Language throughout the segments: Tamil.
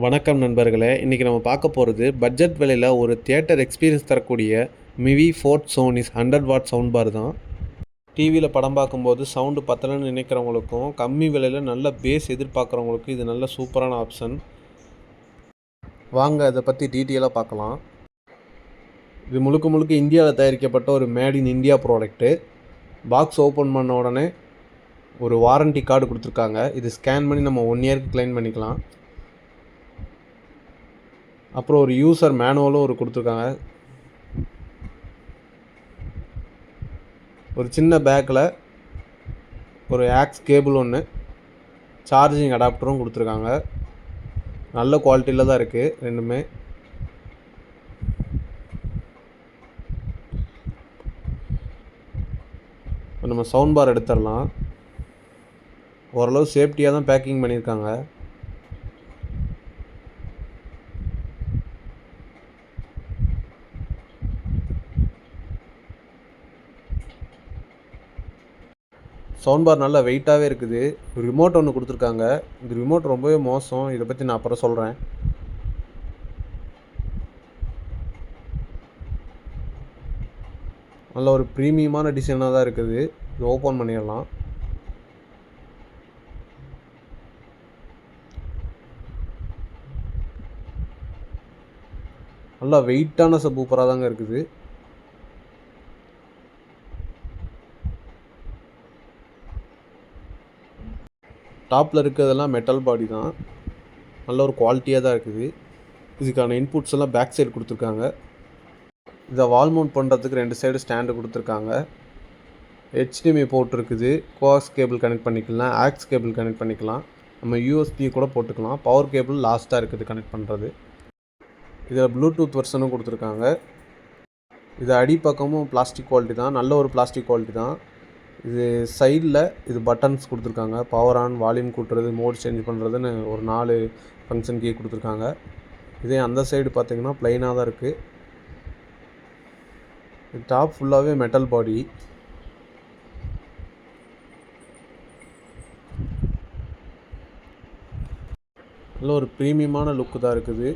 வணக்கம் நண்பர்களே. இன்றைக்கி நம்ம பார்க்க போகிறது பட்ஜெட் விலையில் ஒரு தியேட்டர் எக்ஸ்பீரியன்ஸ் தரக்கூடிய மிவி ஃபோர்ட் சோனிஸ் 100 வாட் சவுண்ட் பார் தான். டிவியில் படம் பார்க்கும்போது சவுண்டு பத்தலைன்னு நினைக்கிறவங்களுக்கும் கம்மி விலையில் நல்ல பேஸ் எதிர்பார்க்குறவங்களுக்கும் இது நல்ல சூப்பரான ஆப்ஷன். வாங்க அதை பற்றி டீட்டெயிலாக பார்க்கலாம். இது முழுக்க இந்தியாவில் தயாரிக்கப்பட்ட ஒரு made in India product. Box open பண்ண உடனே ஒரு வாரண்டி கார்டு கொடுத்துருக்காங்க. இது ஸ்கேன் பண்ணி நம்ம 1 இயருக்கு க்ளைம் பண்ணிக்கலாம். அப்புறம் ஒரு யூசர் மேனுவலும் கொடுத்துருக்காங்க. ஒரு சின்ன பேக்கில் ஒரு ஆக்ஸ் கேபிள் ஒன்று, சார்ஜிங் அடாப்டரும் கொடுத்துருக்காங்க. நல்ல குவாலிட்டியில் தான் இருக்குது ரெண்டுமே. இப்போ நம்ம சவுண்ட் பார் எடுத்துடலாம். ஓரளவு சேஃப்டியாக தான் பேக்கிங் பண்ணியிருக்காங்க. சவுண்ட் பார் நல்லா வெயிட்டாகவே இருக்குது. ரிமோட் ஒன்று கொடுத்துருக்காங்க. இந்த ரிமோட் ரொம்பவே மோசம். இதை பற்றி நான் அப்புறம் சொல்கிறேன். நல்ல ஒரு ப்ரீமியமான டிசைனாக தான் இருக்குது. இது ஓப்பன் பண்ணிடலாம். நல்லா வெயிட்டான சப்வூஃபராக தாங்க இருக்குது. டாப்பில் இருக்கிறதெல்லாம் மெட்டல் பாடி தான். நல்ல ஒரு குவாலிட்டியாக தான் இருக்குது. இதுக்கான இன்புட்ஸ் எல்லாம் பேக் சைடு கொடுத்துருக்காங்க. இதை வால் மவுண்ட் பண்ணுறதுக்கு 2 சைடு ஸ்டாண்டு கொடுத்துருக்காங்க. HDMI போர்ட் இருக்குது. கோஆக்ஸ் கேபிள் கனெக்ட் பண்ணிக்கலாம், ஆக்ஸ் கேபிள் கனெக்ட் பண்ணிக்கலாம், நம்ம USB கூட போட்டுக்கலாம். பவர் கேபிள் லாஸ்ட்டாக இருக்குது கனெக்ட் பண்ணுறது. இதில் ப்ளூடூத் வெர்ஷனும் கொடுத்துருக்காங்க. இது அடிப்பக்கமும் பிளாஸ்டிக் குவாலிட்டி தான், நல்ல ஒரு பிளாஸ்டிக் குவாலிட்டி தான். இது சைடில் இது பட்டன்ஸ் கொடுத்துருக்காங்க. பவர் ஆன், வால்யூம் கூட்டுறது, மோட் சேஞ்ச் பண்ணுறதுன்னு ஒரு 4 ஃபங்க்ஷன் கீ கொடுத்துருக்காங்க. இதே அந்த சைடு பார்த்திங்கன்னா ப்ளைனாக தான் இருக்குது. டாப் ஃபுல்லாகவே மெட்டல் பாடி. நல்ல ஒரு ப்ரீமியமான லுக்கு தான் இருக்குது.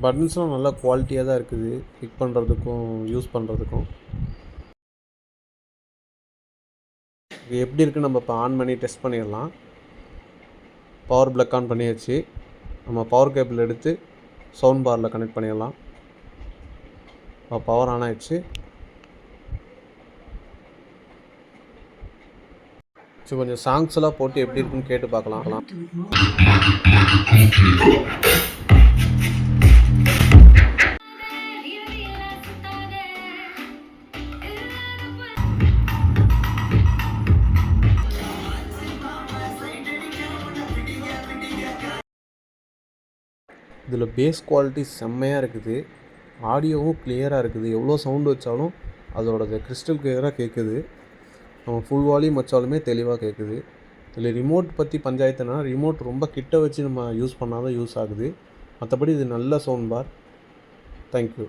பட்டன்ஸ்லாம் நல்லா குவாலிட்டியாக தான் இருக்குது, கிளிக் பண்ணுறதுக்கும் யூஸ் பண்ணுறதுக்கும். இது எப்படி இருக்குன்னு நம்ம இப்போ ஆன் பண்ணி டெஸ்ட் பண்ணிடலாம். பவர் பிளக் ஆன் பண்ணியாச்சு. நம்ம பவர் கேபிள் எடுத்து சவுண்ட் பாரில் கனெக்ட் பண்ணிடலாம். இப்போ பவர் ஆன் ஆயிடுச்சு. சரி, கொஞ்சம் சாங்ஸ் எல்லாம் போட்டு எப்படி இருக்குன்னு கேட்டு பார்க்கலாம். இதில் பேஸ் குவாலிட்டி செம்மையாக இருக்குது. ஆடியோவும் கிளியராக இருக்குது. எவ்வளோ சவுண்டு வச்சாலும் அதோட கிறிஸ்டல் கிளியராக கேட்குது. நம்ம ஃபுல் வால்யூம் வச்சாலுமே தெளிவாக கேட்குது. இதில் ரிமோட் பற்றி பஞ்சாயத்துனா, ரிமோட் ரொம்ப கிட்ட வச்சு நம்ம யூஸ் பண்ணால் தான் யூஸ் ஆகுது. மற்றபடி இது நல்ல சவுண்ட் பார். தேங்க்யூ.